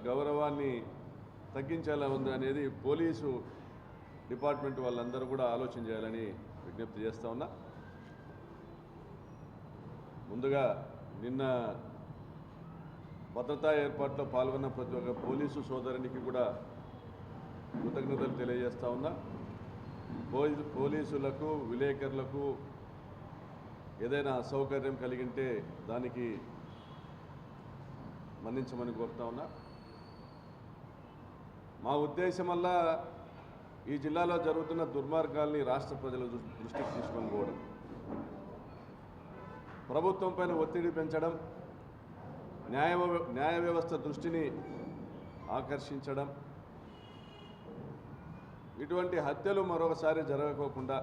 గౌరవాన్ని తగ్గించేలా ఉంది అనేది పోలీసు డిపార్ట్మెంట్ వాళ్ళందరూ కూడా ఆలోచన చేయాలని విజ్ఞప్తి చేస్తూ ఉన్నా. ముందుగా నిన్న భద్రతా ఏర్పాట్లో పాల్గొన్న ప్రతి ఒక్క పోలీసు సోదరునికి కూడా కృతజ్ఞతలు తెలియజేస్తూ ఉన్నా. పోలీసులకు విలేకరులకు ఏదైనా అసౌకర్యం కలిగింటే దానికి మన్నించమని కోరుతా ఉన్నా. మా ఉద్దేశం వల్ల ఈ జిల్లాలో జరుగుతున్న దుర్మార్గాల్ని రాష్ట్ర ప్రజల దృష్టికి తీసుకొని పోవడం, ప్రభుత్వం పైన ఒత్తిడి పెంచడం, న్యాయ వ్యవస్థ దృష్టిని ఆకర్షించడం, ఇటువంటి హత్యలు మరొకసారి జరగకోకుండా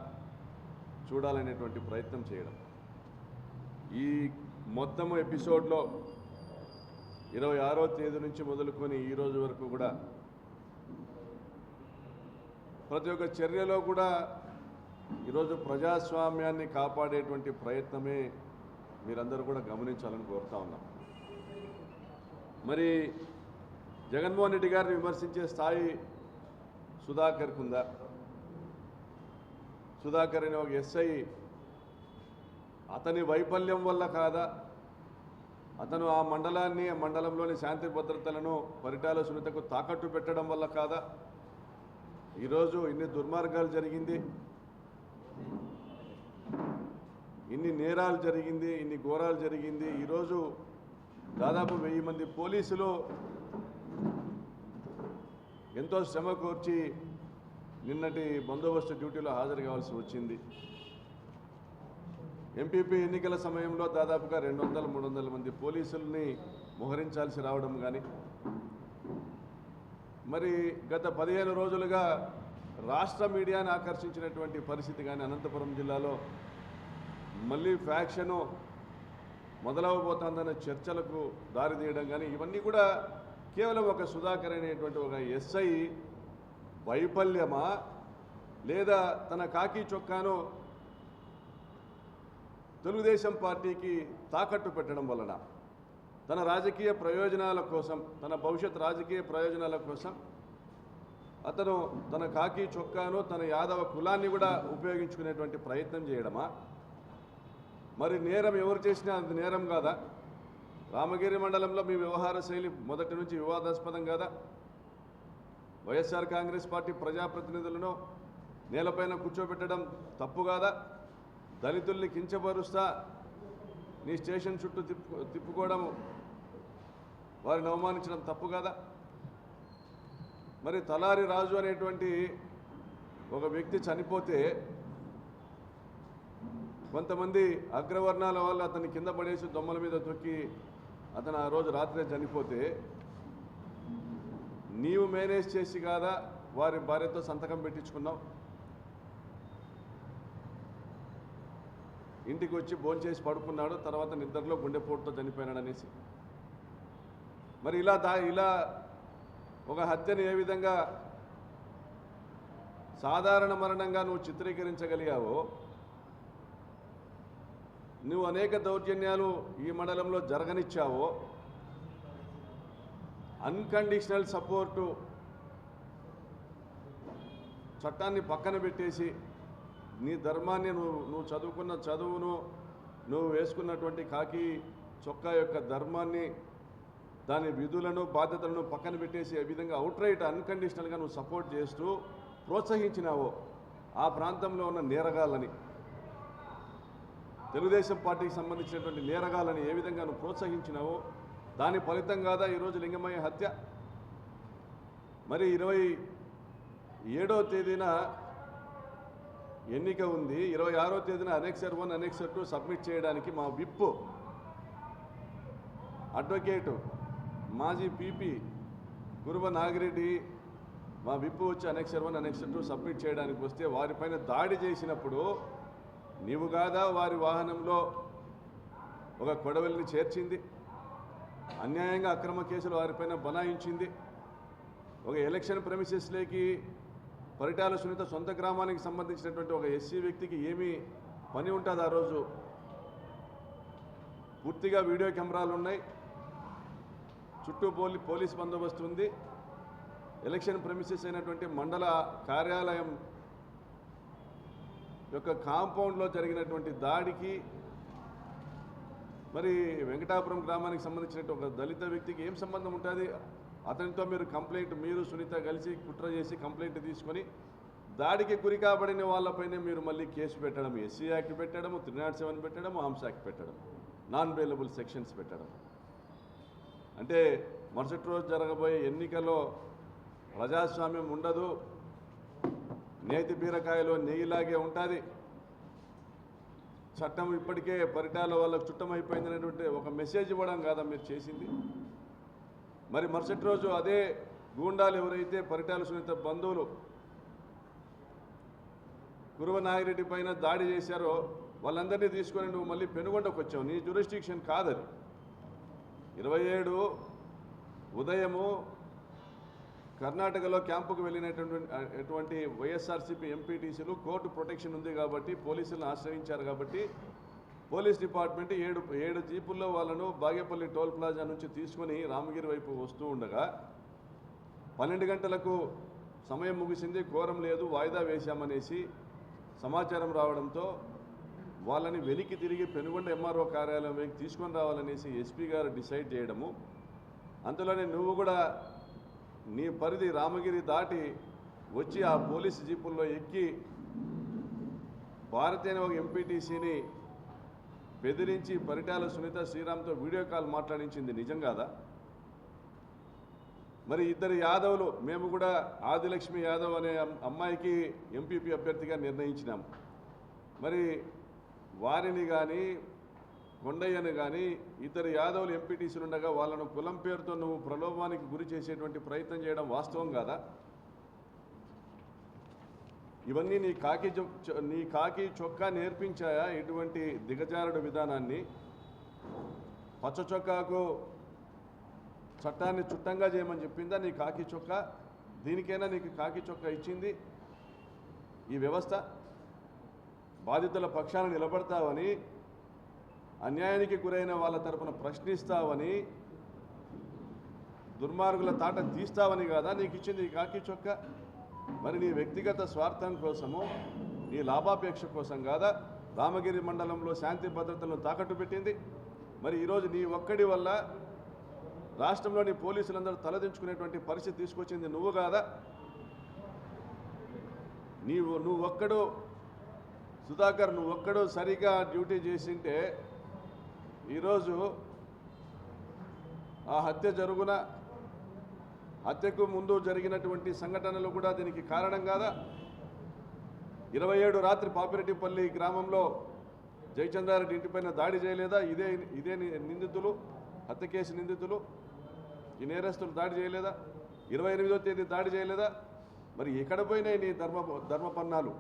చూడాలనేటువంటి ప్రయత్నం చేయడం. ఈ మొత్తం ఎపిసోడ్లో 26వ తేదీ నుంచి మొదలుకొని ఈ రోజు వరకు కూడా ప్రతి ఒక్క చర్యలో కూడా ఈరోజు ప్రజాస్వామ్యాన్ని కాపాడేటువంటి ప్రయత్నమే మీరందరూ కూడా గమనించాలని కోరుతా ఉన్నాం. మరి జగన్మోహన్ రెడ్డి గారిని విమర్శించే స్థాయి సుధాకర్కు ఉందా? సుధాకర్ అనే ఒక ఎస్ఐ అతని వైఫల్యం వల్ల కాదా, అతను ఆ మండలాన్ని, ఆ మండలంలోని శాంతి భద్రతలను పరిటాల సునీతకు తాకట్టు పెట్టడం వల్ల కాదా ఈరోజు ఇన్ని దుర్మార్గాలు జరిగింది, ఇన్ని నేరాలు జరిగింది, ఇన్ని ఘోరాలు జరిగింది? ఈరోజు దాదాపు 1000 మంది పోలీసులు ఎంతో శ్రమ కోర్చి నిన్నటి బందోబస్తు డ్యూటీలో హాజరు కావాల్సి వచ్చింది. ఎంపీపీ ఎన్నికల సమయంలో దాదాపుగా 200-300 మంది పోలీసుల్ని మోహరించాల్సి రావడం కానీ, మరి గత 15 రోజులుగా రాష్ట్ర మీడియాని ఆకర్షించినటువంటి పరిస్థితి కానీ, అనంతపురం జిల్లాలో మళ్ళీ ఫ్యాక్షను మొదలవబోతోందనే చర్చలకు దారితీయడం కానీ, ఇవన్నీ కూడా కేవలం ఒక సుధాకర్ అనేటువంటి ఒక ఎస్ఐ వైఫల్యమా, లేదా తన కాకి చొక్కాను తెలుగుదేశం పార్టీకి తాకట్టు పెట్టడం వలన, తన రాజకీయ ప్రయోజనాల కోసం, తన భవిష్యత్ రాజకీయ ప్రయోజనాల కోసం అతను తన కాకి చొక్కాను, తన యాదవ కులాన్ని కూడా ఉపయోగించుకునేటువంటి ప్రయత్నం చేయడమా? మరి నేరం ఎవరు చేసినా అది నేరం కాదా? రామగిరి మండలంలో మీ వ్యవహార శైలి మొదటి నుంచి వివాదాస్పదం కాదా? వైఎస్ఆర్ కాంగ్రెస్ పార్టీ ప్రజాప్రతినిధులను నేలపైన కూర్చోబెట్టడం తప్పు కాదా? దళితుల్ని కించపరుస్తా నీ స్టేషన్ చుట్టూ తిప్పుకోవడం, వారిని అవమానించడం తప్పు కాదా? మరి తలారి రాజు అనేటువంటి ఒక వ్యక్తి చనిపోతే కొంతమంది అగ్రవర్ణాల వాళ్ళు అతన్ని కింద పడేసి దొమ్మల మీద తొక్కి అతను ఆ రోజు రాత్రే చనిపోతే నీవు మేనేజ్ చేసి కాదా వారి భార్యతో సంతకం పెట్టించుకున్నావు? ఇంటికి వచ్చి భోంచేసి పడుకున్నాడు, తర్వాత నిద్రలో గుండెపోటుతో చనిపోయినాడు అనేసి. మరి ఇలా ఒక హత్యను ఏ విధంగా సాధారణ మరణంగా నువ్వు చిత్రీకరించగలిగావో, నువ్వు అనేక దౌర్జన్యాలు ఈ మండలంలో జరగనిచ్చావో, అన్కండిషనల్ సపోర్టు చట్టాన్ని పక్కన పెట్టేసి నీ ధర్మాన్ని నువ్వు చదువుకున్న చదువును, నువ్వు వేసుకున్నటువంటి కాకి చొక్కా యొక్క ధర్మాన్ని, దాని విధులను బాధ్యతలను పక్కన పెట్టేసి ఏ విధంగా అవుట్రైట్ అన్కండిషనల్గా నువ్వు సపోర్ట్ చేస్తూ ప్రోత్సహించినావో ఆ ప్రాంతంలో ఉన్న నేరగాళ్ళని, తెలుగుదేశం పార్టీకి సంబంధించినటువంటి నేరగాళ్ళని ఏ విధంగా నువ్వు ప్రోత్సహించినావో దాని ఫలితం కాదా ఈరోజు లింగమయ్య హత్య? మరి 27వ తేదీన ఎన్నిక ఉంది, 26వ తేదీన అనెక్సర్ 1, అనెక్సర్ 2 సబ్మిట్ చేయడానికి మా విప్ అడ్వకేటు మాజీ పీపీ గురువ నాగిరెడ్డి మా విప్ వచ్చి అనెక్సర్ 1, అనెక్సర్ 2 సబ్మిట్ చేయడానికి వస్తే వారిపైన దాడి చేసినప్పుడు నీవు కాదా వారి వాహనంలో ఒక కొడవలిని చేర్చింది, అన్యాయంగా అక్రమ కేసులు వారిపైన బనాయించింది? ఒక ఎలక్షన్ ప్రెమిసెస్లోకి పరిటాల సునీత సొంత గ్రామానికి సంబంధించినటువంటి ఒక ఎస్సీ వ్యక్తికి ఏమీ పని ఉంటుంది? ఆ రోజు పూర్తిగా వీడియో కెమెరాలు ఉన్నాయి. చుట్టూ పోలీస్ బందోబస్తు ఉంది. ఎలక్షన్ ప్రెమిసెస్ అయినటువంటి మండల కార్యాలయం యొక్క కాంపౌండ్లో జరిగినటువంటి దాడికి మరి వెంకటాపురం గ్రామానికి సంబంధించినట్టు ఒక దళిత వ్యక్తికి ఏం సంబంధం ఉంటుంది? అతనితో మీరు సునీత కలిసి కుట్ర చేసి కంప్లైంట్ తీసుకొని దాడికి గురి కాబడిన వాళ్ళపైనే మీరు మళ్ళీ కేసు పెట్టడం, ఎస్సీ యాక్ట్ పెట్టడం, 307 పెట్టడం, ఆర్మ్స్ యాక్ట్ పెట్టడం, నాన్ బెయిలబుల్ సెక్షన్స్ పెట్టడం. అంటే మరుసటి రోజు జరగబోయే ఎన్నికల్లో ప్రజాస్వామ్యం ఉండదు, నేతి బీరకాయలో నెయ్యిలాగే ఉంటుంది, చట్టం ఇప్పటికే పరిటాల వాళ్ళకు చుట్టమైపోయిందనేటువంటి ఒక మెసేజ్ ఇవ్వడం కాదా మీరు చేసింది? మరి మరుసటి రోజు అదే గూండాలు ఎవరైతే పరిటాల సునీత బంధువులు కురువ నాగిరెడ్డి పైన దాడి చేశారో వాళ్ళందరినీ తీసుకొని నువ్వు మళ్ళీ పెనుగొండకు వచ్చావు. నీ జ్యూరిస్డిక్షన్ కాదది. 27 ఉదయము కర్ణాటకలో క్యాంపుకు వెళ్ళినటువంటి వైఎస్ఆర్సీపీ ఎంపీటీసీలు కోర్టు ప్రొటెక్షన్ ఉంది కాబట్టి పోలీసులను ఆశ్రయించారు కాబట్టి పోలీస్ డిపార్ట్మెంట్ 7 జీపుల్లో వాళ్ళను బాగేపల్లి టోల్ ప్లాజా నుంచి తీసుకొని రామగిరి వైపు వస్తూ ఉండగా 12 గంటలకు సమయం ముగిసింది, కోరం లేదు, వాయిదా వేశామనేసి సమాచారం రావడంతో వాళ్ళని వెనక్కి తిరిగి పెనుగొండ ఎంఆర్ఓ కార్యాలయం వైపు తీసుకొని రావాలనేసి ఎస్పీ గారు డిసైడ్ చేయడము. అంతలోనే నువ్వు కూడా నీ పరిధి రామగిరి దాటి వచ్చి ఆ పోలీసు జీపుల్లో ఎక్కి భారతి అనే ఒక ఎంపీటీసీని బెదిరించి పరిటాల సునీత శ్రీరామ్తో వీడియో కాల్ మాట్లాడించింది నిజం కాదా? మరి 2 యాదవులు, మేము కూడా ఆదిలక్ష్మి యాదవ్ అనే అమ్మాయికి ఎంపీపీ అభ్యర్థిగా నిర్ణయించినాం. మరి వారిని కానీ కొండయ్యను కానీ 2 యాదవులు ఎంపీటీసీలు ఉండగా వాళ్ళను కులం పేరుతో నువ్వు ప్రలోభానికి గురి చేసేటువంటి ప్రయత్నం చేయడం వాస్తవం కాదా? ఇవన్నీ నీ కాకి చొక్కా నేర్పించాయా ఇటువంటి దిగజారుడు విధానాన్ని? పచ్చ చొక్కాకు చట్టాన్ని చుట్టంగా చేయమని చెప్పిందా నీ కాకి చొక్కా? దీనికైనా నీకు కాకి చొక్కా ఇచ్చింది ఈ వ్యవస్థ? బాధితుల పక్షాన నిలబడతావని, అన్యాయానికి గురైన వాళ్ళ తరపున ప్రశ్నిస్తావని, దుర్మార్గుల తాట తీస్తావని కాదా నీకు ఇచ్చింది ఈ కాకి చొక్కా? మరి నీ వ్యక్తిగత స్వార్థం కోసము, నీ లాభాపేక్ష కోసం కాదా రామగిరి మండలంలో శాంతి భద్రతలను తాకట్టు పెట్టింది? మరి ఈరోజు నీ ఒక్కడి వల్ల రాష్ట్రంలోని పోలీసులందరూ తలదించుకునేటువంటి పరిస్థితి తీసుకొచ్చింది నువ్వు కాదా? నువ్వు ఒక్కడు సుధాకర్, నువ్వు ఒక్కడు సరిగా డ్యూటీ చేసింటే ఈరోజు ఆ హత్యకు ముందు జరిగినటువంటి సంఘటనలు కూడా దీనికి కారణం కాదా? 27 రాత్రి పాపిరెడ్డిపల్లి గ్రామంలో జయచంద్రారెడ్డి ఇంటిపైన దాడి చేయలేదా? ఇదే నిందితులు, హత్య కేసు నిందితులు, ఈ నేరస్తులు దాడి చేయలేదా? 28వ తేదీ దాడి చేయలేదా? మరి ఎక్కడ పోయినాయి నీ ధర్మపన్నాలు,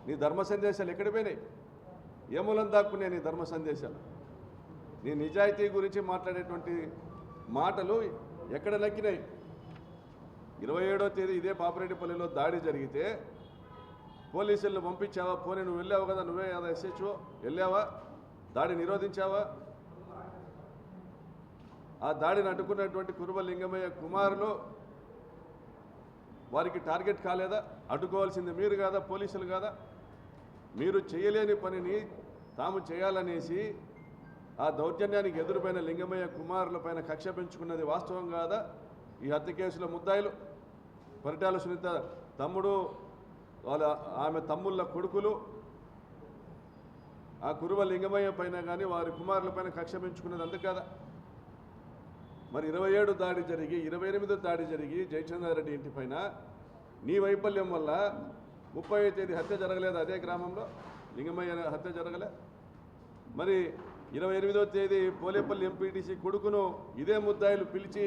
నీ ధర్మ సందేశాలు ఎక్కడ పోయినాయి? ఏ మూలం దాక్కున్నాయి నీ ధర్మ సందేశాలు? నీ నిజాయితీ గురించి మాట్లాడేటువంటి మాటలు ఎక్కడ నక్కినాయి? 27వ తేదీ ఇదే పాపిరెడ్డిపల్లిలో దాడి జరిగితే పోలీసులను పంపించావా? పోనీ నువ్వు వెళ్ళావు కదా, నువ్వే కదా ఎస్హెచ్ఓ, వెళ్ళావా? దాడి నిరోధించావా? ఆ దాడిని అడ్డుకున్నటువంటి కురువ లింగమయ్య కుమారులు వారికి టార్గెట్ కాలేదా? అడ్డుకోవాల్సింది మీరు కాదా, పోలీసులు కాదా? మీరు చేయలేని పనిని తాము చేయాలనేసి ఆ దౌర్జన్యానికి ఎదురుపైన లింగమయ్య కుమారుల పైన కక్ష పెంచుకున్నది వాస్తవం కాదా? ఈ హత్య కేసుల ముద్దాయిలు పరిటాల సునీత తమ్ముడు, ఆమె తమ్ముళ్ళ కొడుకులు ఆ కురువ లింగమయ్య పైన కానీ వారి కుమారుల పైన కక్ష పెంచుకున్నది అందుకు కదా? మరి 27 దాడి జరిగి 28 దాడి జరిగి జయచంద్రారెడ్డి ఇంటి పైన నీ వైఫల్యం వల్ల 30వ తేదీ హత్య జరగలేదు అదే గ్రామంలో, లింగమయ్య హత్య జరగలే. మరి 28వ తేదీ పోలేపల్లి ఎంపీటీసీ కొడుకును ఇదే ముద్దాయిలు పిలిచి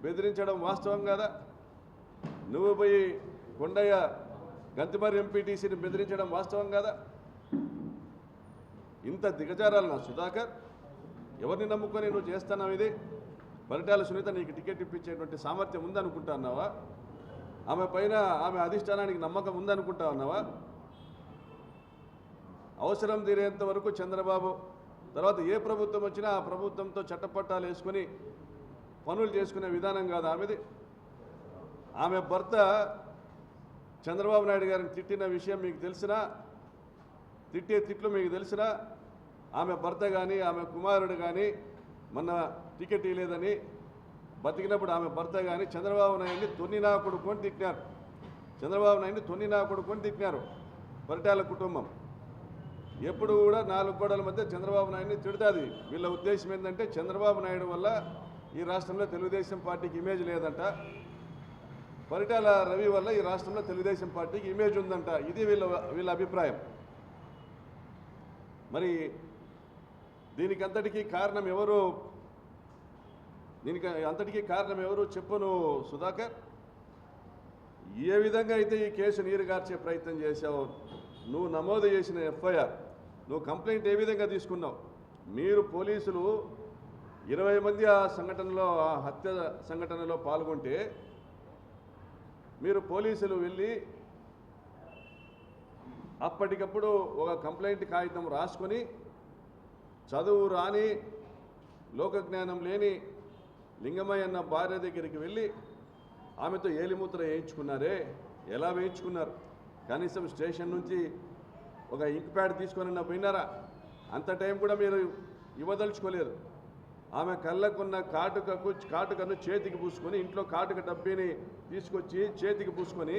బెదిరించడం వాస్తవం కాదా? నువ్వు పోయి కొండయ్య గంతిమర్రి ఎంపీటీసీని బెదిరించడం వాస్తవం కాదా? ఇంత దిగజారాలన్నా సుధాకర్? ఎవరిని నమ్ముకొని నువ్వు చేస్తున్నావు ఇది? పరిటాల సునీత నీకు టికెట్ ఇప్పించేటువంటి సామర్థ్యం ఉందనుకుంటున్నావా? ఆమె పైన ఆమె అధిష్టానానికి నమ్మకం ఉందనుకుంటా ఉన్నావా? అవసరం తీరేంత వరకు చంద్రబాబు తర్వాత ఏ ప్రభుత్వం వచ్చినా ఆ ప్రభుత్వంతో చట్టపట్టాలు వేసుకొని పనులు చేసుకునే విధానం కాదు ఆమెది. ఆమె భర్త చంద్రబాబు నాయుడు గారిని తిట్టిన విషయం మీకు తెలిసినా, తిట్టే తిట్లు మీకు తెలిసినా, ఆమె భర్త కానీ ఆమె కుమారుడు కానీ మొన్న టికెట్ ఇవ్వలేదని బతికినప్పుడు ఆమె భర్త కానీ చంద్రబాబు నాయుడిని తొన్నినా కొడుకొని తిట్టినారు. చంద్రబాబు నాయుడిని తొన్నినా కొడుకొని తిట్టినారు పరిటాల కుటుంబం. ఎప్పుడు కూడా 4 గోడల మధ్య చంద్రబాబు నాయుడిని తిడుతుంది. వీళ్ళ ఉద్దేశం ఏంటంటే చంద్రబాబు నాయుడు వల్ల ఈ రాష్ట్రంలో తెలుగుదేశం పార్టీకి ఇమేజ్ లేదంట, పరిటాల రవి వల్ల ఈ రాష్ట్రంలో తెలుగుదేశం పార్టీకి ఇమేజ్ ఉందంట. ఇది వీళ్ళ అభిప్రాయం. మరి దీనికి అంతటికీ కారణం ఎవరు చెప్పను సుధాకర్. ఏ విధంగా అయితే ఈ కేసు నీరుగార్చే ప్రయత్నం చేశావు, నువ్వు నమోదు చేసిన ఎఫ్ఐఆర్, నువ్వు కంప్లైంట్ ఏ విధంగా తీసుకున్నావు? మీరు పోలీసులు 20 మంది ఆ సంఘటనలో, ఆ హత్య సంఘటనలో పాల్గొంటే మీరు పోలీసులు వెళ్ళి అప్పటికప్పుడు ఒక కంప్లైంట్ కాగితం రాసుకొని చదువు రాని లోకజ్ఞానం లేని లింగమయ్య అన్న భార్య దగ్గరికి వెళ్ళి ఆమెతో ఏలిముద్ర వేయించుకున్నారే. ఎలా వేయించుకున్నారు? కనీసం స్టేషన్ నుంచి ఒక ఇంక్ ప్యాడ్ తీసుకొని పోయినారా? అంత టైం కూడా మీరు ఇవ్వదలుచుకోలేదు. ఆమె కళ్ళకున్న కాటుకను చేతికి పూసుకొని, ఇంట్లో కాటుక డబ్బీని తీసుకొచ్చి చేతికి పూసుకొని,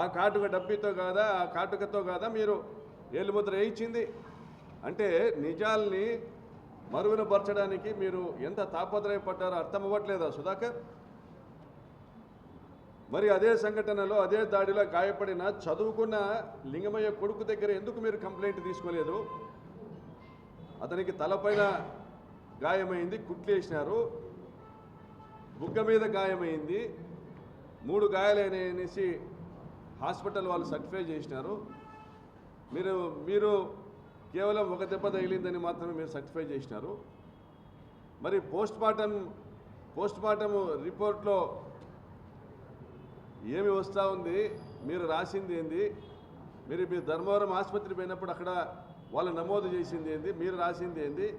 ఆ కాటుక డబ్బీతో కాదా, ఆ కాటుకతో కాదా మీరు ఏలుముద్ర వేయించింది? అంటే నిజాల్ని మరుగున పరచడానికి మీరు ఎంత తాపత్రయపడ్డారో అర్థం అవ్వట్లేదా సుధాకర్? మరి అదే సంఘటనలో, అదే దాడిలో గాయపడిన చదువుకున్న లింగమయ్య కొడుకు దగ్గర ఎందుకు మీరు కంప్లైంట్ తీసుకోలేదు? అతనికి తలపైన గాయమైంది, కుట్లేసినారు, బుగ్గ మీద గాయమైంది, 3 గాయాలనేసి హాస్పిటల్ వాళ్ళు సర్టిఫై చేసినారు. మీరు కేవలం ఒక దెబ్బ తగిలిందని మాత్రమే మీరు సర్టిఫై చేసినారు. మరి పోస్ట్ మార్టం రిపోర్ట్లో ఏమి వస్తూ ఉంది? మీరు రాసింది ఏంది? మీరు ధర్మవరం ఆసుపత్రి పోయినప్పుడు అక్కడ వాళ్ళు నమోదు చేసింది ఏంది? మీరు రాసింది ఏంది?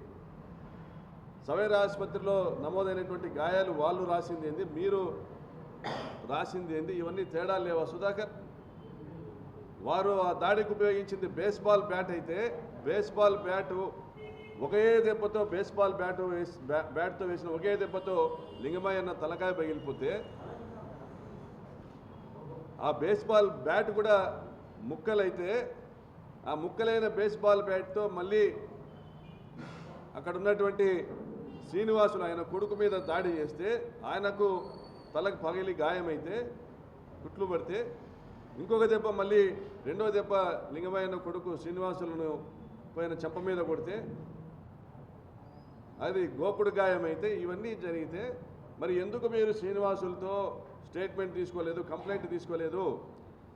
సవేరా ఆసుపత్రిలో నమోదైనటువంటి గాయాలు వాళ్ళు రాసింది ఏంది? మీరు రాసింది ఏంది? ఇవన్నీ తేడాలు లేవా సుధాకర్? వారు ఆ దాడికి ఉపయోగించింది బేస్బాల్ బ్యాట్ అయితే, బేస్బాల్ బ్యాటు ఒకే దెబ్బతో, బేస్బాల్ బ్యాట్తో వేసిన ఒకే దెబ్బతో లింగమయ్య అన్న తలకాయ పగిలిపోతే, ఆ బేస్బాల్ బ్యాట్ కూడా ముక్కలైతే, ఆ ముక్కలైన బేస్బాల్ బ్యాట్తో మళ్ళీ అక్కడ ఉన్నటువంటి శ్రీనివాసులు ఆయన కొడుకు మీద దాడి చేస్తే, ఆయనకు తలకు పగిలి గాయమైతే, కుట్లు పడితే, ఇంకొక దెబ్బ మళ్ళీ రెండో దెబ్బ లింగమయ్య కొడుకు శ్రీనివాసులను పోయిన చెంప మీద కొడితే అది గోకుడు గాయమైతే, ఇవన్నీ జరిగితే మరి ఎందుకు మీరు శ్రీనివాసులతో స్టేట్మెంట్ తీసుకోలేదు, కంప్లైంట్ తీసుకోలేదు?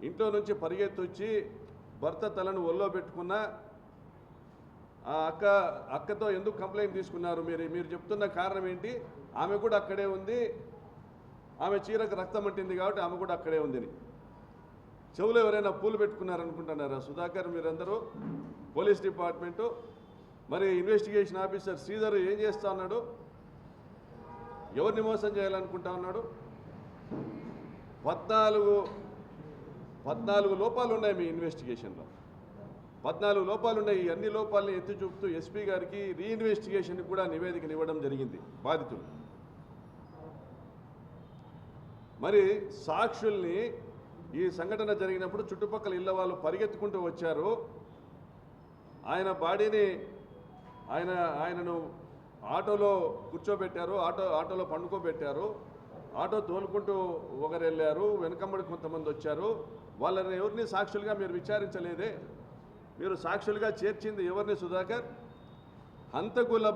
ఇంట్లో నుంచి పరిగెత్తొచ్చి భర్త తలను ఒళ్ళో పెట్టుకున్న ఆ అక్కతో ఎందుకు కంప్లైంట్ తీసుకున్నారు? మీరు చెప్తున్న కారణం ఏంటి? ఆమె కూడా అక్కడే ఉంది, ఆమె చీరకు రక్తం అంటింది కాబట్టి ఆమె కూడా అక్కడే ఉందని. చెవులు ఎవరైనా పూలు పెట్టుకున్నారనుకుంటున్నారా సుధాకర్? మీరందరూ పోలీస్ డిపార్ట్మెంటు, మరి ఇన్వెస్టిగేషన్ ఆఫీసర్ శ్రీధర్ ఏం చేస్తా ఉన్నాడు? ఎవరిని మోసం చేయాలనుకుంటా ఉన్నాడు? 14 లోపాలు ఉన్నాయి మీ ఇన్వెస్టిగేషన్లో, 14 లోపాలు ఉన్నాయి. ఈ అన్ని లోపాలని ఎత్తి చూపుతూ ఎస్పీ గారికి రీఇన్వెస్టిగేషన్కి కూడా నివేదికను ఇవ్వడం జరిగింది బాధితులు. మరి సాక్షుల్ని ఈ సంఘటన జరిగినప్పుడు చుట్టుపక్కల ఇళ్ళ వాళ్ళు పరిగెత్తుకుంటూ వచ్చారు. ఆయన బాడీని ఆయనను ఆటోలో కూర్చోబెట్టారు, ఆటోలో పండుకోబెట్టారు. ఆటో తోలుకుంటూ ఒకరు వెళ్ళారు, వెనకమ్మడి కొంతమంది వచ్చారు. వాళ్ళని ఎవరిని సాక్షులుగా మీరు విచారించలేదే? మీరు సాక్షులుగా చేర్చింది ఎవరిని సుధాకర్? హంతకుల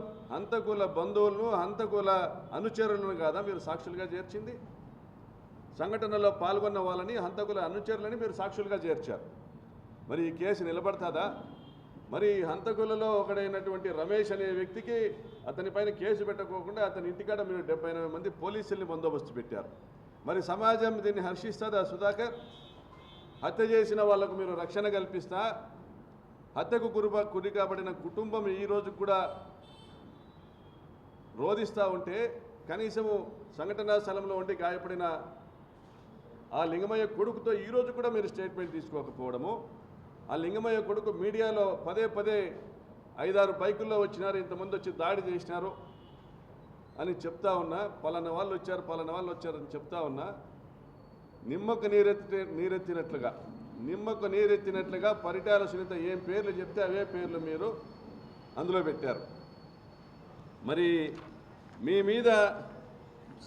బంధువులను, హంతకుల అనుచరులను కాదా మీరు సాక్షులుగా చేర్చింది? సంఘటనలో పాల్గొన్న వాళ్ళని, హంతకుల అనుచరులని మీరు సాక్షులుగా చేర్చారు. మరి ఈ కేసు నిలబడతాదా? మరి హంతకులలో ఒకడైనటువంటి రమేష్ అనే వ్యక్తికి అతనిపైన కేసు పెట్టకోకుండా అతని ఇంటికాడ మీరు 78 మంది పోలీసుల్ని బందోబస్తు పెట్టారు. మరి సమాజం దీన్ని హర్షిస్తుందా సుధాకర్? హత్య చేసిన వాళ్లకు మీరు రక్షణ కల్పిస్తా, హత్యకు గురి కాబడిన కుటుంబం ఈ రోజు కూడా రోధిస్తూ ఉంటే కనీసము సంఘటనా స్థలంలో ఉండి గాయపడిన ఆ లింగమయ్య కొడుకుతో ఈరోజు కూడా మీరు స్టేట్మెంట్ తీసుకోకపోవడము, ఆ లింగమయ్య కొడుకు మీడియాలో పదే పదే 5-6 బైకుల్లో వచ్చినారు, ఇంతమంది వచ్చి దాడి చేసినారు అని చెప్తా ఉన్నా, పలానా వాళ్ళు వచ్చారని చెప్తా ఉన్నా, నిమ్మకు నీరెత్తినట్లుగా పరిటాల సునీత ఏం పేర్లు చెప్తే అవే పేర్లు మీరు అందులో పెట్టారు. మరి మీ మీద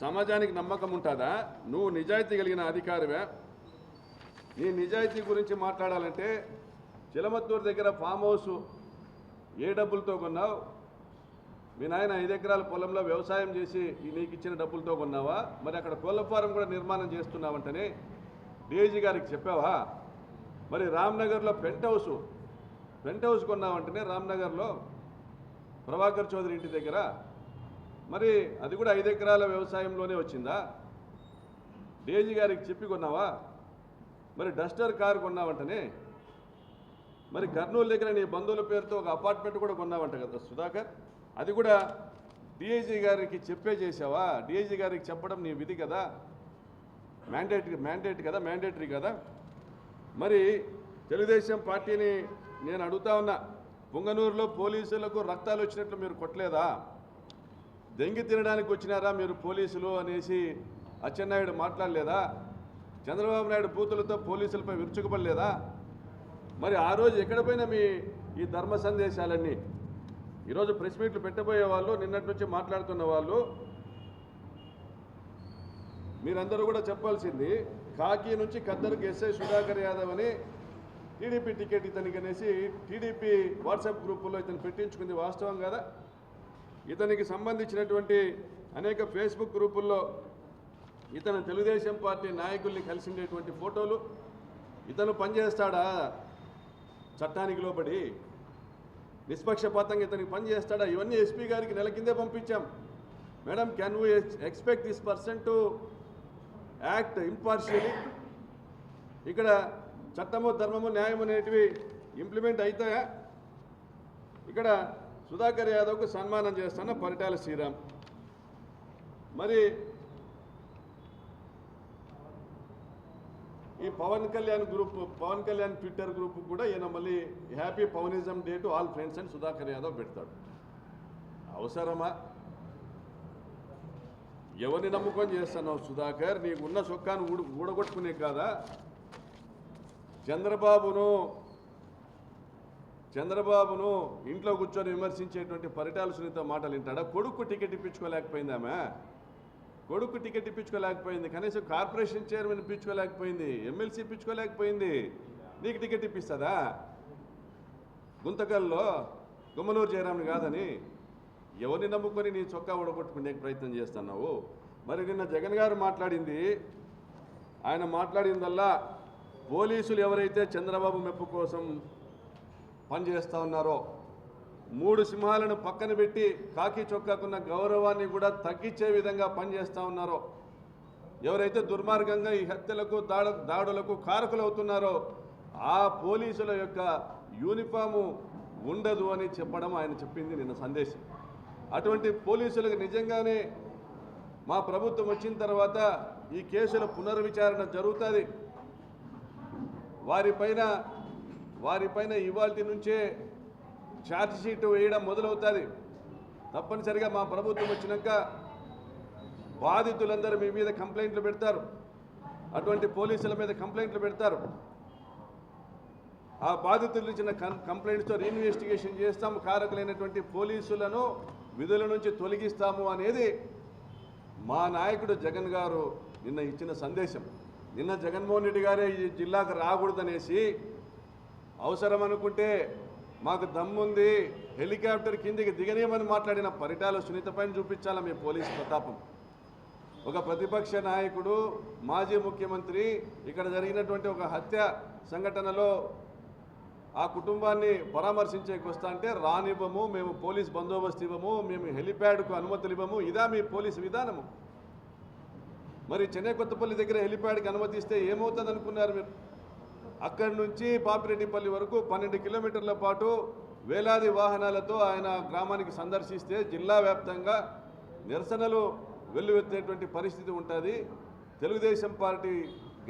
సమాజానికి నమ్మకం ఉంటుందా? నువ్వు నిజాయితీ కలిగిన అధికారివే? నీ నిజాయితీ గురించి మాట్లాడాలంటే చిలమత్తూరు దగ్గర ఫామ్ హౌస్ ఏ డబ్బులతో కొన్నావు? మీ నాయన 5 ఎకరాల పొలంలో వ్యవసాయం చేసి నీకు ఇచ్చిన డబ్బులతో కొన్నావా? మరి అక్కడ కోళ్ళ ఫారం కూడా నిర్మాణం చేస్తున్నావంటనే డీఐజీ గారికి చెప్పావా? మరి రామ్నగర్లో పెంట్ హౌస్ కొన్నావంటనే రామ్నగర్లో ప్రభాకర్ చౌదరి ఇంటి దగ్గర, మరి అది కూడా 5 ఎకరాల వ్యవసాయంలోనే వచ్చిందా? డీఐజీ గారికి చెప్పి కొన్నావా? మరి డస్టర్ కారు కొన్నావంటనే, మరి కర్నూలు దగ్గర నీ బంధువుల పేరుతో ఒక అపార్ట్మెంట్ కూడా కొన్నావంట కదా సుధాకర్, అది కూడా డీఐజీ గారికి చెప్పే చేసావా? డీఐజీ గారికి చెప్పడం నీ విధి కదా, మ్యాండేటరీ కదా. మరి తెలుగుదేశం పార్టీని నేను అడుగుతా ఉన్నా, పుంగనూరులో పోలీసులకు రక్తాలు వచ్చినట్లు మీరు కొట్టలేదా? దెంగి తినడానికి వచ్చినారా మీరు పోలీసులు అనేసి అచ్చెన్నాయుడు మాట్లాడలేదా? చంద్రబాబు నాయుడు బూతులతో పోలీసులపై విరుచుకుపడలేదా? మరి ఆ రోజు ఎక్కడ పోయినా మీ ఈ ధర్మ సందేశాలన్నీ? ఈరోజు ప్రెస్ మీట్లు పెట్టబోయే వాళ్ళు, నిన్నటి నుంచి మాట్లాడుతున్న వాళ్ళు, మీరందరూ కూడా చెప్పాల్సింది, కాకి నుంచి ఖద్దరుకు ఎస్ఐ సుధాకర్ యాదవ్ అని టీడీపీ టికెట్ ఇతనికి అనేసి టీడీపీ వాట్సాప్ గ్రూపుల్లో ఇతను పెట్టించుకుంది వాస్తవం కదా? ఇతనికి సంబంధించినటువంటి అనేక ఫేస్బుక్ గ్రూపుల్లో ఇతను తెలుగుదేశం పార్టీ నాయకుల్ని కలిసిండేటువంటి ఫోటోలు, ఇతను పనిచేస్తాడా చట్టానికి లోబడి? నిష్పక్షపాతంగా ఇతనికి పనిచేస్తాడా? ఇవన్నీ ఎస్పీ గారికి నెల కిందే పంపించాం. Madam, can we expect this person to act impartially? ఇక్కడ చట్టము ధర్మము న్యాయం అనేటివి ఇంప్లిమెంట్ అవుతాయా? ఇక్కడ సుధాకర్ యాదవ్కు సన్మానం చేస్తున్న పరిటాల శ్రీరామ్, మరి ఈ పవన్ కళ్యాణ్ ట్విట్టర్ గ్రూప్ కూడా ఈయన మళ్ళీ happy Pawanism day to all friends అని సుధాకర్ యాదవ్ పెడతాడు. అవసరమా? ఎవరిని నమ్ముకొని చేస్తున్నావు సుధాకర్? నీకున్న చొక్కాను ఊడగొట్టుకునే కాదా? చంద్రబాబును ఇంట్లో కూర్చొని విమర్శించేటువంటి పరిటాల సునీత మాటలు వింటాడా? కొడుకు టికెట్ ఇప్పించుకోలేకపోయింది ఆమె, కనీసం కార్పొరేషన్ చైర్మన్ ఇప్పించుకోలేకపోయింది, ఎమ్మెల్సీ ఇప్పించుకోలేకపోయింది, నీకు టికెట్ ఇప్పిస్తుందా? గుంతకల్లో గుమ్మనూరు జయరామ్ని కాదని ఎవరిని నమ్ముకొని నీ చొక్కా ఊడగొట్టుకునే ప్రయత్నం చేస్తున్నావు? మరి నిన్న జగన్ గారు ఆయన మాట్లాడిందల్లా పోలీసులు ఎవరైతే చంద్రబాబు మెప్పు కోసం పనిచేస్తూ ఉన్నారో, 3 సింహాలను పక్కన పెట్టి కాకి చొక్కాకున్న గౌరవాన్ని కూడా తగ్గించే విధంగా పనిచేస్తూ ఉన్నారో, ఎవరైతే దుర్మార్గంగా ఈ హత్యలకు దాడులకు కారకులవుతున్నారో ఆ పోలీసుల యొక్క యూనిఫాము ఉండదు అని చెప్పడం ఆయన చెప్పింది నిన్న సందేశం. అటువంటి పోలీసులకు నిజంగానే మా ప్రభుత్వం వచ్చిన తర్వాత ఈ కేసుల పునర్విచారణ జరుగుతుంది. వారిపైన ఇవాల్టి నుంచే ఛార్జ్ షీట్ వేయడం మొదలవుతుంది. తప్పనిసరిగా మా ప్రభుత్వం వచ్చినాక బాధితులందరూ మీ మీద కంప్లైంట్లు పెడతారు, అటువంటి పోలీసుల మీద కంప్లైంట్లు పెడతారు. ఆ బాధితులు ఇచ్చిన కంప్లైంట్స్తో రీఇన్వెస్టిగేషన్ చేస్తాము, కారకులైనటువంటి పోలీసులను విధుల నుంచి తొలగిస్తాము అనేది మా నాయకుడు జగన్ గారు నిన్న ఇచ్చిన సందేశం. నిన్న జగన్మోహన్ రెడ్డి గారే ఈ జిల్లాకు రాకూడదనేసి, అవసరం అనుకుంటే మాకు దమ్ముంది హెలికాప్టర్ కిందికి దిగనేమని మాట్లాడిన పరిటాల సునీత పైన చూపించాలా మీ పోలీసు ప్రతాపం? ఒక ప్రతిపక్ష నాయకుడు, మాజీ ముఖ్యమంత్రి ఇక్కడ జరిగినటువంటి ఒక హత్య సంఘటనలో ఆ కుటుంబాన్ని పరామర్శించేకి వస్తా అంటే రానివ్వము, మేము పోలీస్ బందోబస్తు ఇవ్వము, మేము హెలిప్యాడ్కు అనుమతులు ఇవ్వము, ఇదా మీ పోలీసు విధానము? మరి చెన్నై కొత్తపల్లి దగ్గర హెలిప్యాడ్కి అనుమతిస్తే ఏమవుతుంది అనుకున్నారు మీరు? అక్కడి నుంచి పాపిరెడ్డిపల్లి వరకు 12 కిలోమీటర్ల పాటు వేలాది వాహనాలతో ఆయన గ్రామానికి సందర్శిస్తే జిల్లా వ్యాప్తంగా నిరసనలు వెల్లువెత్తేటువంటి పరిస్థితి ఉంటుంది. తెలుగుదేశం పార్టీ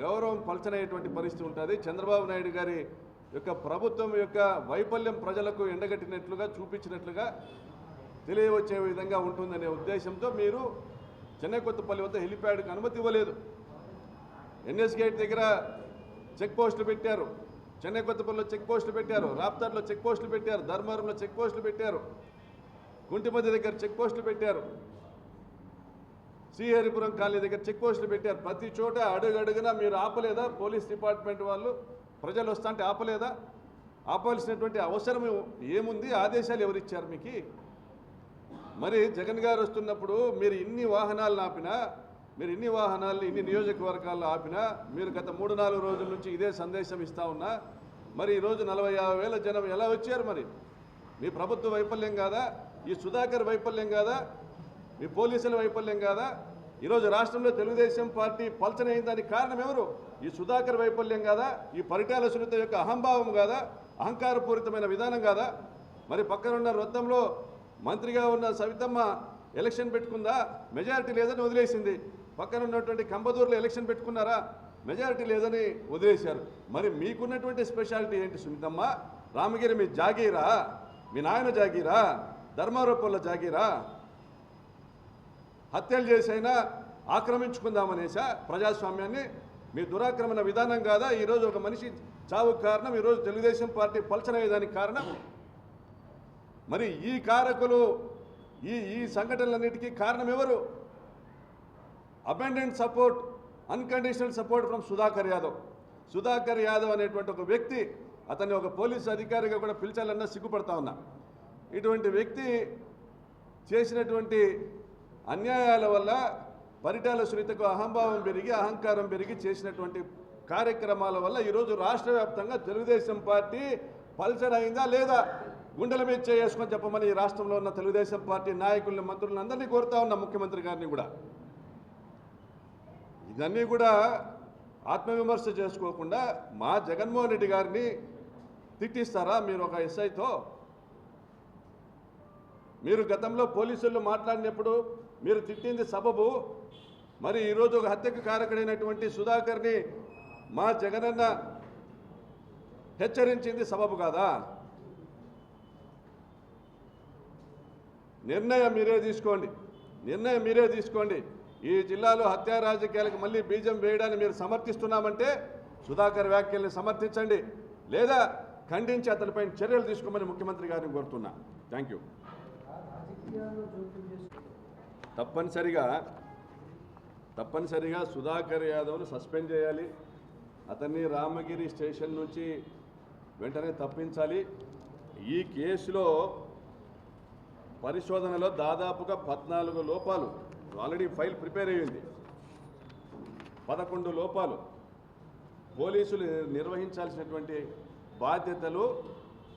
గౌరవం పలచనయ్యేటువంటి పరిస్థితి ఉంటుంది. చంద్రబాబు నాయుడు గారి యొక్క ప్రభుత్వం యొక్క వైఫల్యం ప్రజలకు ఎండగట్టినట్లుగా చూపించినట్లుగా తెలియవచ్చే విధంగా ఉంటుందనే ఉద్దేశంతో మీరు చెన్నై కొత్తపల్లి వద్ద హెలిప్యాడ్కి అనుమతి ఇవ్వలేదు. ఎన్ఎస్ గేట్ దగ్గర చెక్ పోస్టులు పెట్టారు, చెన్నై కొత్తపల్లిలో చెక్ పోస్టులు పెట్టారు, రాప్తాడ్లో చెక్ పోస్టులు పెట్టారు, ధర్మవరంలో చెక్ పోస్టులు పెట్టారు, కుంటిమధ్య దగ్గర చెక్ పోస్టులు పెట్టారు, శ్రీహరిపురం కాలనీ దగ్గర చెక్ పోస్టులు పెట్టారు. ప్రతి చోట అడుగడుగునా మీరు ఆపలేదా? పోలీస్ డిపార్ట్మెంట్ వాళ్ళు ప్రజలు వస్తుంటే ఆపలేదా? ఆపాల్సినటువంటి అవసరం ఏముంది? ఆదేశాలు ఎవరిచ్చారు మీకు? మరి జగన్ గారు వస్తున్నప్పుడు మీరు ఇన్ని వాహనాలను ఆపినా, మీరు ఇన్ని వాహనాలను ఇన్ని నియోజకవర్గాల్లో ఆపినా, మీరు గత 3-4 రోజుల నుంచి ఇదే సందేశం ఇస్తా ఉన్నా, మరి ఈరోజు 40,000 జనం ఎలా వచ్చారు? మరి మీ ప్రభుత్వ వైఫల్యం కాదా? ఈ సుధాకర్ వైఫల్యం కాదా? మీ పోలీసుల వైఫల్యం కాదా? ఈరోజు రాష్ట్రంలో తెలుగుదేశం పార్టీ పల్చనైన దానికి కారణం ఎవరు? ఈ సుధాకర్ వైఫల్యం కాదా? ఈ పరిటాల సునీత యొక్క అహంభావం కాదా? అహంకారపూరితమైన విధానం కాదా? మరి పక్కనున్న రొత్తంలో మంత్రిగా ఉన్న సవితమ్మ ఎలక్షన్ పెట్టుకుందా? మెజారిటీ లేదని వదిలేసింది. పక్కన ఉన్నటువంటి కంబదూరులో ఎలక్షన్ పెట్టుకున్నారా? మెజారిటీ లేదని వదిలేశారు. మరి మీకున్నటువంటి స్పెషాలిటీ ఏంటి సునీతమ్మ? రామగిరి మీ జాగీరా? మీ నాయన జాగీరా? ధర్మారోపణలో జాగీరా? హత్యలు చేసైనా ఆక్రమించుకుందామనేసా ప్రజాస్వామ్యాన్ని? మీ దురాక్రమణ విధానం కాదా ఈరోజు ఒక మనిషి చావుకు కారణం? ఈరోజు తెలుగుదేశం పార్టీ పలచనయ్యేదానికి కారణం? మరి ఈ కారకులు, ఈ సంఘటనలన్నిటికీ కారణం ఎవరు? Abundant support, unconditional support from Sudhakar Yadav. Sudhakar Yadav అనేటువంటి ఒక వ్యక్తి, అతన్ని ఒక పోలీసు అధికారిగా కూడా పిలిచాలన్నా సిగ్గుపడతా ఉన్నా. ఇటువంటి వ్యక్తి చేసినటువంటి అన్యాయాల వల్ల పరిటాల సునీతకు అహంభావం పెరిగి, అహంకారం పెరిగి చేసినటువంటి కార్యక్రమాల వల్ల ఈరోజు రాష్ట్ర వ్యాప్తంగా తెలుగుదేశం పార్టీ పల్చర్ అయిందా లేదా? గుండెల మీద చేసుకొని చెప్పమని ఈ రాష్ట్రంలో ఉన్న తెలుగుదేశం పార్టీ నాయకుల్ని, మంత్రులను అందరినీ కోరుతా ఉన్నా, ముఖ్యమంత్రి గారిని కూడా. ఇదన్నీ కూడా ఆత్మవిమర్శ చేసుకోకుండా మా జగన్మోహన్ రెడ్డి గారిని తిట్టిస్తారా మీరు ఒక ఎస్ఐతో? మీరు గతంలో పోలీసులు మాట్లాడినప్పుడు మీరు తిట్టింది సబబు. మరి ఈరోజు ఒక హత్యకు కారకుడైనటువంటి సుధాకర్ని మా జగనన్న హెచ్చరించింది సబబు కాదా? నిర్ణయం మీరే తీసుకోండి, నిర్ణయం మీరే తీసుకోండి. ఈ జిల్లాలో హత్యా రాజకీయాలకు మళ్ళీ బీజం వేయడాన్ని మీరు సమర్థిస్తున్నామంటే సుధాకర్ వ్యాఖ్యల్ని సమర్థించండి, లేదా ఖండించి అతనిపై చర్యలు తీసుకోమని ముఖ్యమంత్రి గారిని కోరుతున్నా. Thank you. తప్పనిసరిగా సుధాకర్ యాదవ్ను సస్పెండ్ చేయాలి. అతన్ని రామగిరి స్టేషన్ నుంచి వెంటనే తప్పించాలి. ఈ కేసులో పరిశోధనలో దాదాపుగా 14 లోపాలు, ఆల్రెడీ ఫైల్ ప్రిపేర్ అయ్యింది. 11 లోపాలు. పోలీసులు నిర్వహించాల్సినటువంటి బాధ్యతలు,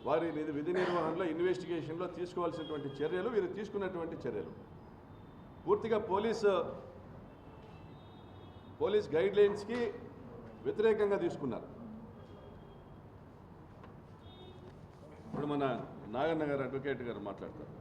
వారి విధి నిర్వహణలో, ఇన్వెస్టిగేషన్లో తీసుకోవాల్సినటువంటి చర్యలు, వీరు తీసుకున్నటువంటి చర్యలు పూర్తిగా పోలీస్ గైడ్లైన్స్కి వ్యతిరేకంగా తీసుకున్నారు. ఇప్పుడు మన నాగన్న గారు, అడ్వకేట్ గారు మాట్లాడతారు.